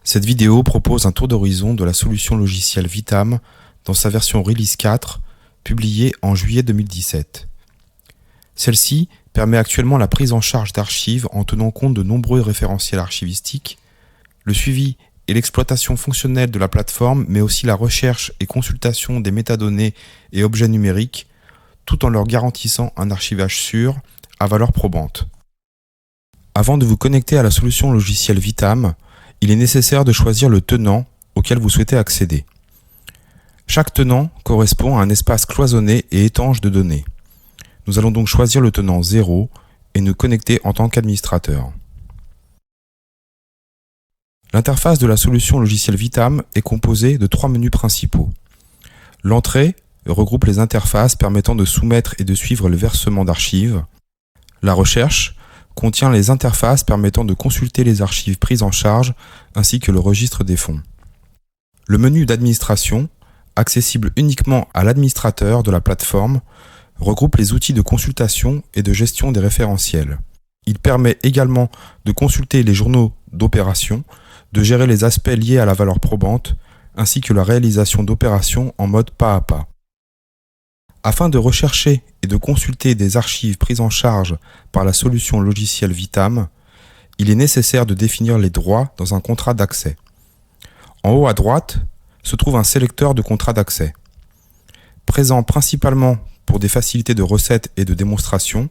Cette vidéo propose un tour d'horizon de la solution logicielle Vitam dans sa version Release 4, publiée en juillet 2017. Celle-ci permet actuellement la prise en charge d'archives en tenant compte de nombreux référentiels archivistiques, le suivi et l'exploitation fonctionnelle de la plateforme, mais aussi la recherche et consultation des métadonnées et objets numériques, tout en leur garantissant un archivage sûr à valeur probante. Avant de vous connecter à la solution logicielle Vitam, il est nécessaire de choisir le tenant auquel vous souhaitez accéder. Chaque tenant correspond à un espace cloisonné et étanche de données. Nous allons donc choisir le tenant 0 et nous connecter en tant qu'administrateur. L'interface de la solution logicielle Vitam est composée de 3 menus principaux. L'entrée regroupe les interfaces permettant de soumettre et de suivre le versement d'archives. La recherche contient les interfaces permettant de consulter les archives prises en charge ainsi que le registre des fonds. Le menu d'administration, accessible uniquement à l'administrateur de la plateforme, regroupe les outils de consultation et de gestion des référentiels. Il permet également de consulter les journaux d'opération, de gérer les aspects liés à la valeur probante, ainsi que la réalisation d'opérations en mode pas à pas. Afin de rechercher et de consulter des archives prises en charge par la solution logicielle Vitam, il est nécessaire de définir les droits dans un contrat d'accès. En haut à droite se trouve un sélecteur de contrat d'accès. Présent principalement pour des facilités de recette et de démonstration,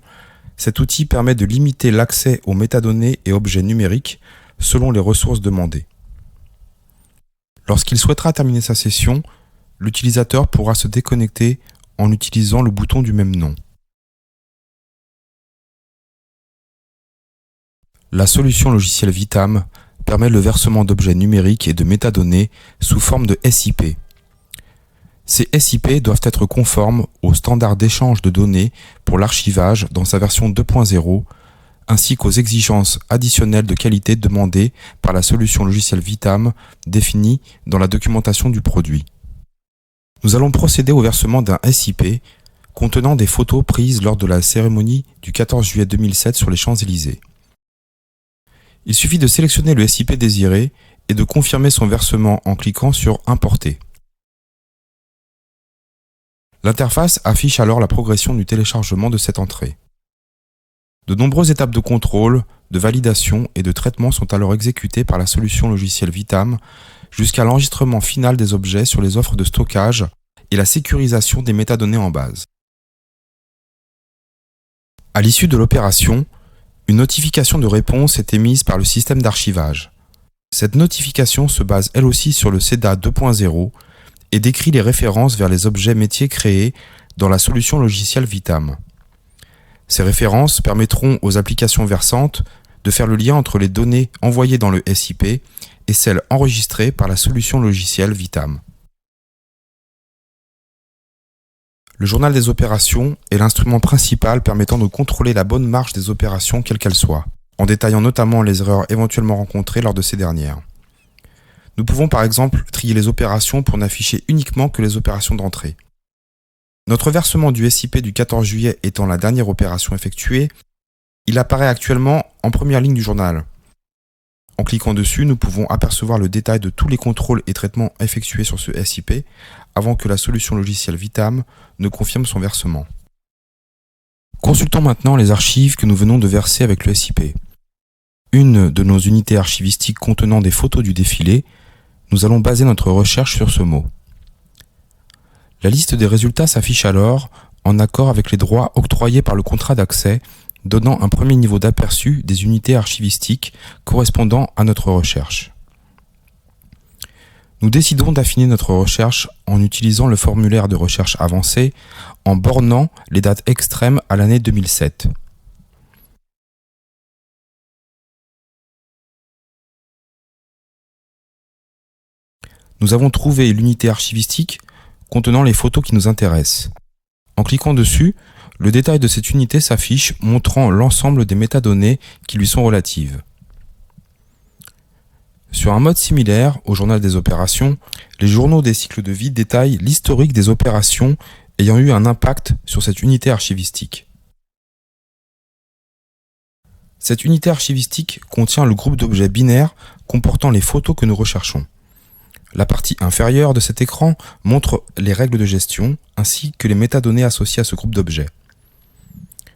cet outil permet de limiter l'accès aux métadonnées et objets numériques selon les ressources demandées. Lorsqu'il souhaitera terminer sa session, l'utilisateur pourra se déconnecter en utilisant le bouton du même nom. La solution logicielle Vitam permet le versement d'objets numériques et de métadonnées sous forme de SIP. Ces SIP doivent être conformes aux standards d'échange de données pour l'archivage dans sa version 2.0, ainsi qu'aux exigences additionnelles de qualité demandées par la solution logicielle Vitam définie dans la documentation du produit. Nous allons procéder au versement d'un SIP contenant des photos prises lors de la cérémonie du 14 juillet 2007 sur les Champs-Élysées. Il suffit de sélectionner le SIP désiré et de confirmer son versement en cliquant sur « Importer ». L'interface affiche alors la progression du téléchargement de cette entrée. De nombreuses étapes de contrôle, de validation et de traitement sont alors exécutées par la solution logicielle Vitam jusqu'à l'enregistrement final des objets sur les offres de stockage et la sécurisation des métadonnées en base. À l'issue de l'opération, une notification de réponse est émise par le système d'archivage. Cette notification se base elle aussi sur le CEDA 2.0 et décrit les références vers les objets métiers créés dans la solution logicielle Vitam. Ces références permettront aux applications versantes de faire le lien entre les données envoyées dans le SIP et celles enregistrées par la solution logicielle Vitam. Le journal des opérations est l'instrument principal permettant de contrôler la bonne marche des opérations quelles qu'elles soient, en détaillant notamment les erreurs éventuellement rencontrées lors de ces dernières. Nous pouvons par exemple trier les opérations pour n'afficher uniquement que les opérations d'entrée. Notre versement du SIP du 14 juillet étant la dernière opération effectuée, il apparaît actuellement en première ligne du journal. En cliquant dessus, nous pouvons apercevoir le détail de tous les contrôles et traitements effectués sur ce SIP avant que la solution logicielle Vitam ne confirme son versement. Consultons maintenant les archives que nous venons de verser avec le SIP. Une de nos unités archivistiques contenant des photos du défilé, nous allons baser notre recherche sur ce mot. La liste des résultats s'affiche alors en accord avec les droits octroyés par le contrat d'accès, donnant un premier niveau d'aperçu des unités archivistiques correspondant à notre recherche. Nous décidons d'affiner notre recherche en utilisant le formulaire de recherche avancé en bornant les dates extrêmes à l'année 2007. Nous avons trouvé l'unité archivistique contenant les photos qui nous intéressent. En cliquant dessus, le détail de cette unité s'affiche montrant l'ensemble des métadonnées qui lui sont relatives. Sur un mode similaire au journal des opérations, les journaux des cycles de vie détaillent l'historique des opérations ayant eu un impact sur cette unité archivistique. Cette unité archivistique contient le groupe d'objets binaires comportant les photos que nous recherchons. La partie inférieure de cet écran montre les règles de gestion ainsi que les métadonnées associées à ce groupe d'objets.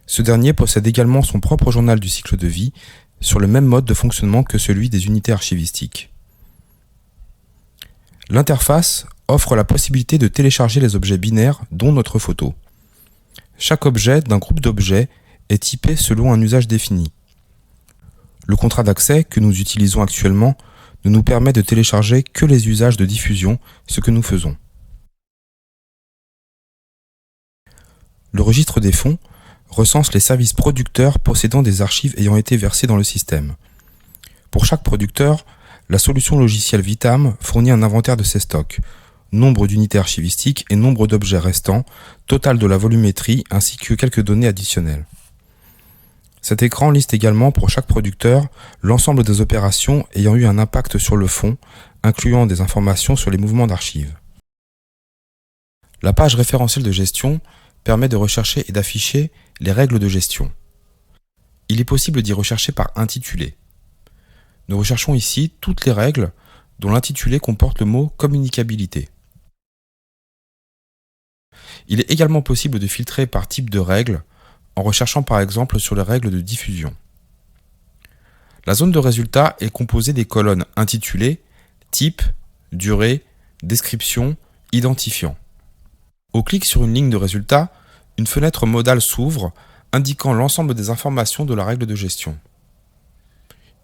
Ce dernier possède également son propre journal du cycle de vie sur le même mode de fonctionnement que celui des unités archivistiques. L'interface offre la possibilité de télécharger les objets binaires dont notre photo. Chaque objet d'un groupe d'objets est typé selon un usage défini. Le contrat d'accès que nous utilisons actuellement ne nous permet de télécharger que les usages de diffusion, ce que nous faisons. Le registre des fonds recense les services producteurs possédant des archives ayant été versées dans le système. Pour chaque producteur, la solution logicielle Vitam fournit un inventaire de ses stocks, nombre d'unités archivistiques et nombre d'objets restants, total de la volumétrie ainsi que quelques données additionnelles. Cet écran liste également pour chaque producteur l'ensemble des opérations ayant eu un impact sur le fond, incluant des informations sur les mouvements d'archives. La page référentielle de gestion permet de rechercher et d'afficher les règles de gestion. Il est possible d'y rechercher par intitulé. Nous recherchons ici toutes les règles dont l'intitulé comporte le mot communicabilité. Il est également possible de filtrer par type de règles, en recherchant par exemple sur les règles de diffusion. La zone de résultat est composée des colonnes intitulé, type, durée, description, identifiant. Au clic sur une ligne de résultat, une fenêtre modale s'ouvre, indiquant l'ensemble des informations de la règle de gestion.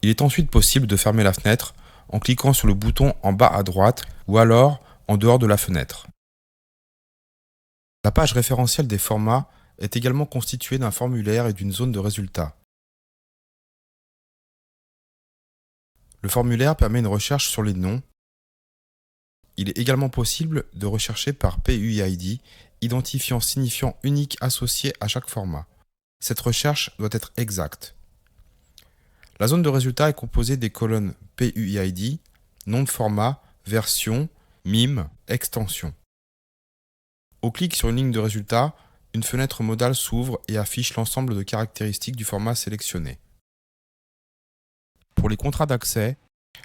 Il est ensuite possible de fermer la fenêtre en cliquant sur le bouton en bas à droite ou alors en dehors de la fenêtre. La page référentielle des formats est également constituée d'un formulaire et d'une zone de résultat. Le formulaire permet une recherche sur les noms. Il est également possible de rechercher par PUID, identifiant signifiant unique associé à chaque format. Cette recherche doit être exacte. La zone de résultat est composée des colonnes PUID, nom de format, version, MIME, extension. Au clic sur une ligne de résultat, une fenêtre modale s'ouvre et affiche l'ensemble de caractéristiques du format sélectionné. Pour les contrats d'accès,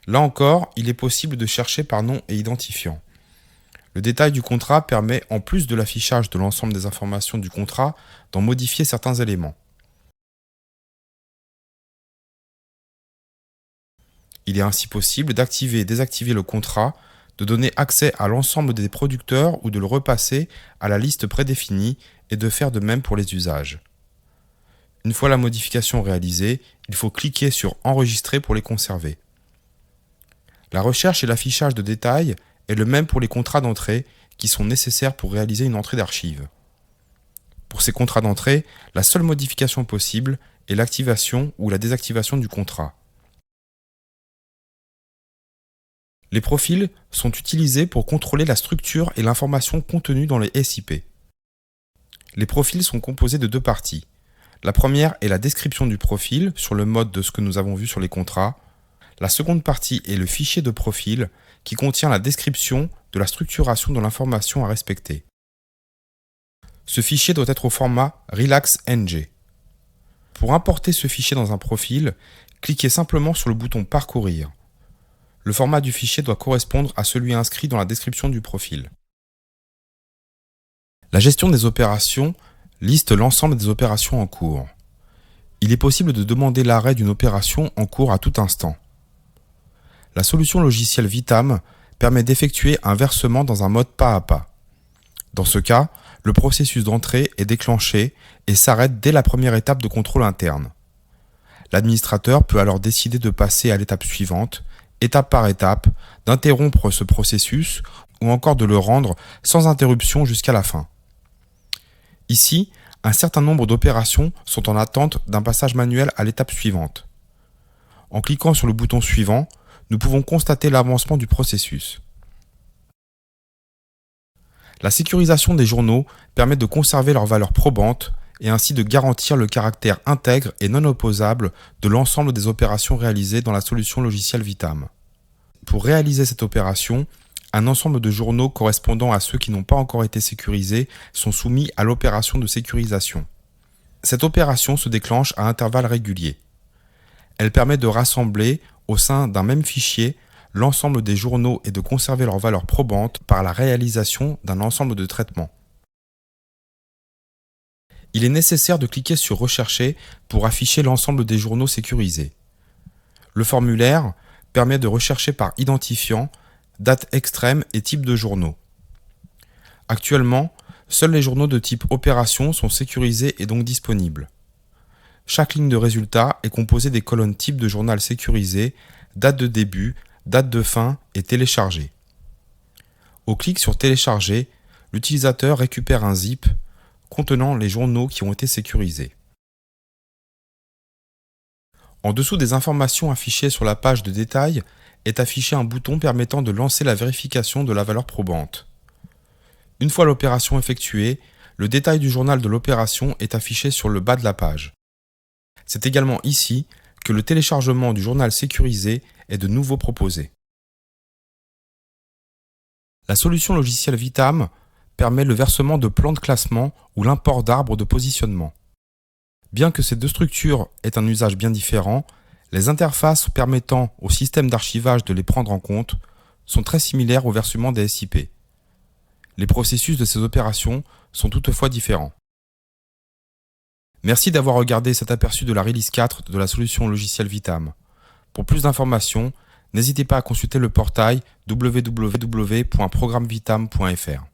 là encore, il est possible de chercher par nom et identifiant. Le détail du contrat permet, en plus de l'affichage de l'ensemble des informations du contrat, d'en modifier certains éléments. Il est ainsi possible d'activer et désactiver le contrat, de donner accès à l'ensemble des producteurs ou de le repasser à la liste prédéfinie et de faire de même pour les usages. Une fois la modification réalisée, il faut cliquer sur « Enregistrer » pour les conserver. La recherche et l'affichage de détails est le même pour les contrats d'entrée qui sont nécessaires pour réaliser une entrée d'archive. Pour ces contrats d'entrée, la seule modification possible est l'activation ou la désactivation du contrat. Les profils sont utilisés pour contrôler la structure et l'information contenue dans les SIP. Les profils sont composés de deux parties. La première est la description du profil sur le mode de ce que nous avons vu sur les contrats. La seconde partie est le fichier de profil qui contient la description de la structuration de l'information à respecter. Ce fichier doit être au format RelaxNG. Pour importer ce fichier dans un profil, cliquez simplement sur le bouton Parcourir. Le format du fichier doit correspondre à celui inscrit dans la description du profil. La gestion des opérations liste l'ensemble des opérations en cours. Il est possible de demander l'arrêt d'une opération en cours à tout instant. La solution logicielle Vitam permet d'effectuer un versement dans un mode pas à pas. Dans ce cas, le processus d'entrée est déclenché et s'arrête dès la première étape de contrôle interne. L'administrateur peut alors décider de passer à l'étape suivante, étape par étape, d'interrompre ce processus ou encore de le rendre sans interruption jusqu'à la fin. Ici, un certain nombre d'opérations sont en attente d'un passage manuel à l'étape suivante. En cliquant sur le bouton suivant, nous pouvons constater l'avancement du processus. La sécurisation des journaux permet de conserver leur valeur probante et ainsi de garantir le caractère intègre et non opposable de l'ensemble des opérations réalisées dans la solution logicielle Vitam. Pour réaliser cette opération, un ensemble de journaux correspondant à ceux qui n'ont pas encore été sécurisés sont soumis à l'opération de sécurisation. Cette opération se déclenche à intervalles réguliers. Elle permet de rassembler au sein d'un même fichier l'ensemble des journaux et de conserver leur valeur probante par la réalisation d'un ensemble de traitements. Il est nécessaire de cliquer sur « Rechercher » pour afficher l'ensemble des journaux sécurisés. Le formulaire permet de rechercher par identifiant, date extrême et type de journaux. Actuellement, seuls les journaux de type opération sont sécurisés et donc disponibles. Chaque ligne de résultat est composée des colonnes type de journal sécurisé, date de début, date de fin et téléchargé. Au clic sur Télécharger, l'utilisateur récupère un zip contenant les journaux qui ont été sécurisés. En dessous des informations affichées sur la page de détail est affiché un bouton permettant de lancer la vérification de la valeur probante. Une fois l'opération effectuée, le détail du journal de l'opération est affiché sur le bas de la page. C'est également ici que le téléchargement du journal sécurisé est de nouveau proposé. La solution logicielle Vitam permet le versement de plans de classement ou l'import d'arbres de positionnement. Bien que ces deux structures aient un usage bien différent, les interfaces permettant au système d'archivage de les prendre en compte sont très similaires au versement des SIP. Les processus de ces opérations sont toutefois différents. Merci d'avoir regardé cet aperçu de la release 4 de la solution logicielle Vitam. Pour plus d'informations, n'hésitez pas à consulter le portail www.programmevitam.fr.